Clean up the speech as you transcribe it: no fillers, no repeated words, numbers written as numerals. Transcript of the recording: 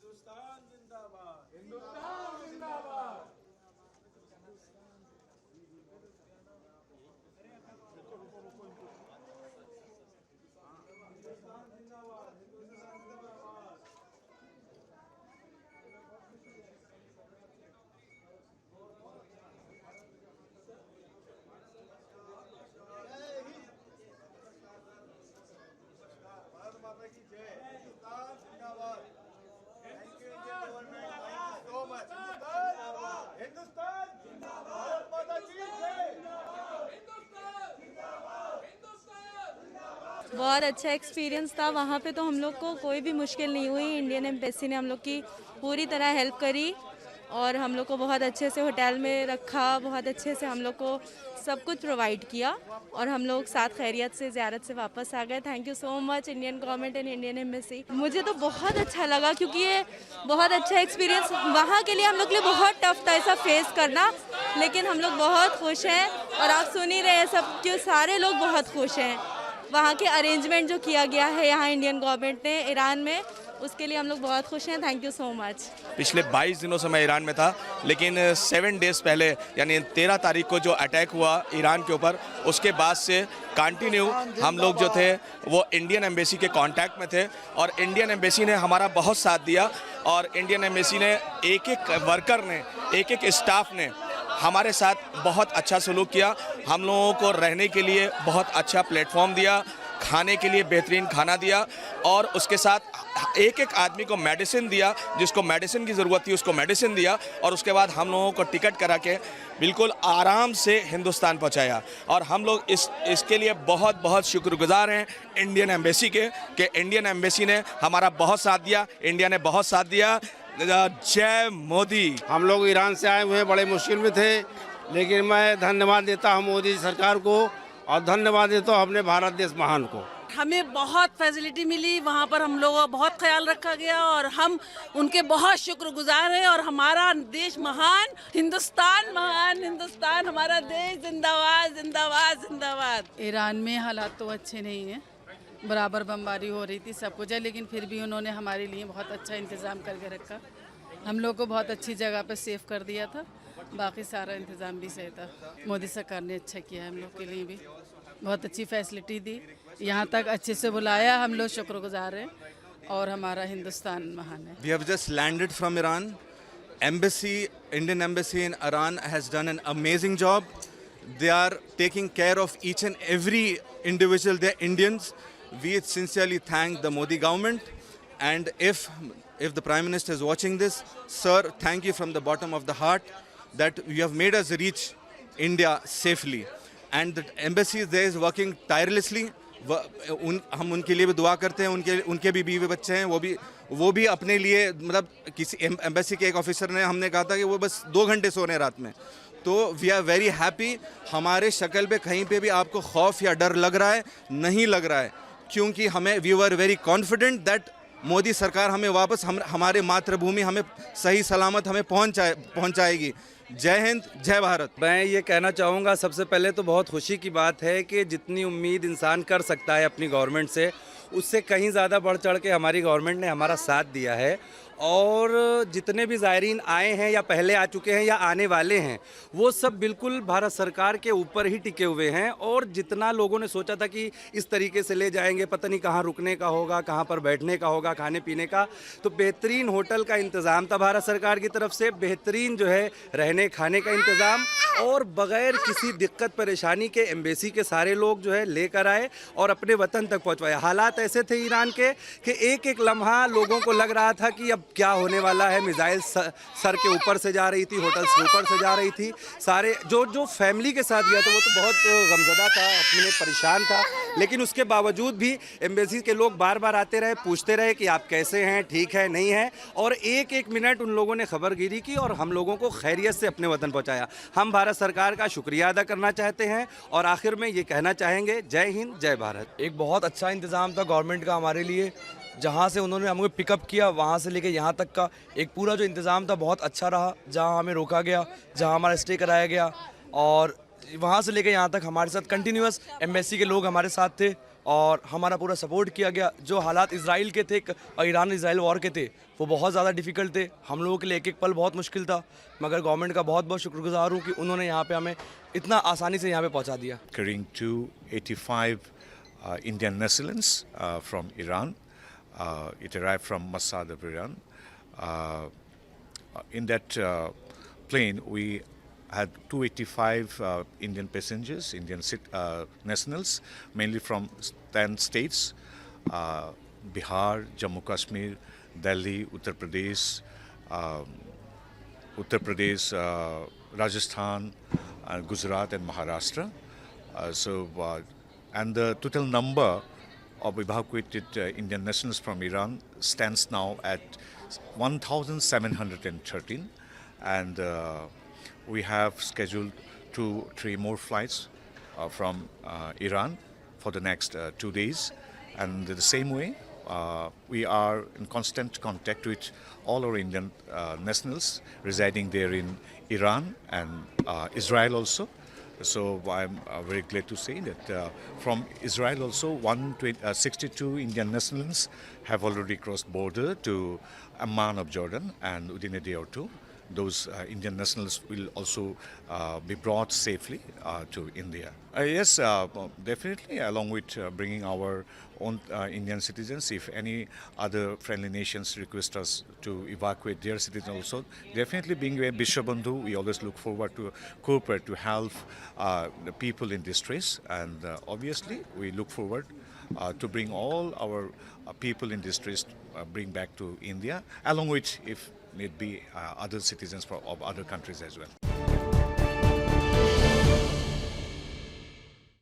हिंदुस्तान जिंदाबाद, हिंदुस्तान जिंदाबाद। भारत माता की जय, हिंदुस्तान जिंदाबाद। Thank you Indian government, thank you so much. Hindustan जिंदाबाद, भारत माता की जय। बहुत अच्छा एक्सपीरियंस था। वहाँ पे तो हम लोग को कोई भी मुश्किल नहीं हुई। इंडियन एम्बेसी ने हम लोग की पूरी तरह हेल्प करी और हम लोग को बहुत अच्छे से होटल में रखा, बहुत अच्छे से हम लोग को सब कुछ प्रोवाइड किया और हम लोग साथ खैरियत से ज़ियारत से वापस आ गए। Thank you so much Indian government and Indian embassy. मुझे तो बहुत अच्छा लगा क्योंकि ये बहुत अच्छा एक्सपीरियंस वहाँ के लिए हम लोग के लिए बहुत टफ था ऐसा फेस करना, लेकिन हम लोग बहुत खुश हैं और आप सुन ही रहे हैं सब कि सारे लोग बहुत खुश हैं। वहाँ के अरेंजमेंट जो किया गया है यहाँ इंडियन गवर्नमेंट ने ईरान में, उसके लिए हम लोग बहुत खुश हैं। Thank you so much. पिछले 22 दिनों से मैं ईरान में था, लेकिन 7 डेज़ पहले यानी 13 तारीख को जो अटैक हुआ ईरान के ऊपर, उसके बाद से कंटिन्यू हम लोग जो थे वो इंडियन एम्बेसी के कांटेक्ट में थे और इंडियन एम्बेसी ने हमारा बहुत साथ दिया और इंडियन एम्बेसी ने एक एक वर्कर ने, एक एक स्टाफ ने हमारे साथ बहुत अच्छा सलूक किया। हम लोगों को रहने के लिए बहुत अच्छा प्लेटफॉर्म दिया, खाने के लिए बेहतरीन खाना दिया और उसके साथ एक एक आदमी को मेडिसिन दिया, जिसको मेडिसिन की ज़रूरत थी उसको मेडिसिन दिया और उसके बाद हम लोगों को टिकट करा के बिल्कुल आराम से हिंदुस्तान पहुंचाया। और हम लोग इसके लिए बहुत बहुत शुक्रगुजार हैं इंडियन एम्बेसी के कि इंडियन एम्बेसी ने हमारा बहुत साथ दिया, इंडिया ने बहुत साथ दिया। जय मोदी। हम लोग ईरान से आए हुए हैं, बड़े मुश्किल में थे, लेकिन मैं धन्यवाद देता हूं मोदी सरकार को और धन्यवाद देता हूं अपने भारत देश महान को। हमें बहुत फैसिलिटी मिली, वहाँ पर हम लोगों का बहुत ख्याल रखा गया और हम उनके बहुत शुक्रगुजार हैं। और हमारा देश महान, हिंदुस्तान महान, हिंदुस्तान हमारा देश जिंदाबाद जिंदाबाद जिंदाबाद। ईरान में हालात तो अच्छे नहीं हैं, बराबर बमबारी हो रही थी, सब कुछ है, लेकिन फिर भी उन्होंने हमारे लिए बहुत अच्छा इंतज़ाम करके रखा। हम लोग को बहुत अच्छी जगह पे सेव कर दिया था, बाकी सारा इंतज़ाम भी सही था। मोदी सरकार ने अच्छा किया, हम लोग के लिए भी बहुत अच्छी फैसिलिटी दी, यहाँ तक अच्छे से बुलाया। हम लोग शुक्रगुजार हैं और हमारा हिंदुस्तान महान है। We have just landed from Iran. Indian embassy in Iran has done an amazing job. They are taking care of each and every individual. They're Indians. We sincerely thank the Modi government, and if the Prime Minister is watching this, sir, thank you from the bottom of the heart that you have made us reach India safely, and the embassy there is working tirelessly. हम उनके लिए भी दुआ करते हैं, उनके भी बीवी बच्चे हैं, वो भी अपने लिए, मतलब किसी एम्बेसी के एक ऑफिसर ने हमने कहा था कि वो बस 2 घंटे सो रहे हैं रात में। तो वी आर वेरी हैप्पी। हमारे शक्ल पे कहीं पे भी आपको खौफ या डर लग रहा है? नहीं लग रहा है, क्योंकि we were very confident that Modi सरकार हमें वापस हमारे मातृभूमि हमें सही सलामत हमें पहुंचाएगी। जय हिंद, जय भारत। मैं ये कहना चाहूँगा, सबसे पहले तो बहुत खुशी की बात है कि जितनी उम्मीद इंसान कर सकता है अपनी गवर्नमेंट से, उससे कहीं ज़्यादा बढ़ चढ़ के हमारी गवर्नमेंट ने हमारा साथ दिया है। और जितने भी ज़ायरीन आए हैं या पहले आ चुके हैं या आने वाले हैं, वो सब बिल्कुल भारत सरकार के ऊपर ही टिके हुए हैं। और जितना लोगों ने सोचा था कि इस तरीके से ले जाएंगे, पता नहीं कहाँ रुकने का होगा, कहाँ पर बैठने का होगा, खाने पीने का, तो बेहतरीन होटल का इंतज़ाम था भारत सरकार की तरफ से, बेहतरीन जो है रहने खाने का इंतज़ाम, और बग़ैर किसी दिक्कत परेशानी के एम्बेसी के सारे लोग जो है लेकर आए और अपने वतन तक पहुँचवाए। हालात ऐसे थे ईरान के कि एक एक लम्हा लोगों को लग रहा था कि अब क्या होने वाला है। मिसाइल सर के ऊपर से जा रही थी, होटल के ऊपर से जा रही थी। सारे जो फैमिली के साथ गया था वो तो बहुत गमज़दा था, अपने परेशान था, लेकिन उसके बावजूद भी एम्बेसी के लोग बार बार आते रहे, पूछते रहे कि आप कैसे हैं, ठीक है, नहीं है, और एक एक मिनट उन लोगों ने खबरगिरी की और हम लोगों को खैरियत से अपने वतन पहुँचाया। हम भारत सरकार का शुक्रिया अदा करना चाहते हैं और आखिर में ये कहना चाहेंगे, जय हिंद, जय भारत। एक बहुत अच्छा इंतज़ाम था गवर्नमेंट का हमारे लिए, जहाँ से उन्होंने हमें पिकअप किया वहाँ से लेके यहाँ तक का एक पूरा जो इंतज़ाम था बहुत अच्छा रहा। जहाँ हमें रोका गया, जहाँ हमारा स्टे कराया गया, और वहाँ से लेके यहाँ तक हमारे साथ कंटिन्यूअस एम्बेसी के लोग हमारे साथ थे, और हमारा पूरा सपोर्ट किया गया। जो हालात इजराइल के थे और ईरान इजराइल वॉर के थे वो बहुत ज़्यादा डिफ़िकल्ट थे, हम लोगों के लिए एक एक पल बहुत मुश्किल था, मगर गवर्नमेंट का बहुत बहुत शुक्रगुजार हूँ कि उन्होंने यहाँ पे हमें इतना आसानी से यहाँ पे पहुँचा दिया। Carrying 285 Indian nationals from Iran. It arrived from Masad of Iran. In that plane, we had 285 Indian passengers, Indian nationals, mainly from 10 states, Bihar, Jammu Kashmir, Delhi, Uttar Pradesh, Rajasthan, Gujarat and Maharashtra. And the total number of evacuated Indian nationals from Iran stands now at 1,713, and we have scheduled 2-3 more flights from Iran for the next 2 days. And the same way, we are in constant contact with all our Indian nationals residing there in Iran and Israel also. So I'm very glad to say that from Israel also 62 Indian nationals have already crossed border to Amman of Jordan, and within a day or two those Indian nationals will also be brought safely to India. Yes, definitely, along with bringing our own Indian citizens, if any other friendly nations request us to evacuate their citizens also, definitely being a Bishwabandhu, we always look forward to cooperate to help the people in distress, and obviously we look forward to bring all our people in distress bring back to India, along with, if need be, other citizens of other countries as well.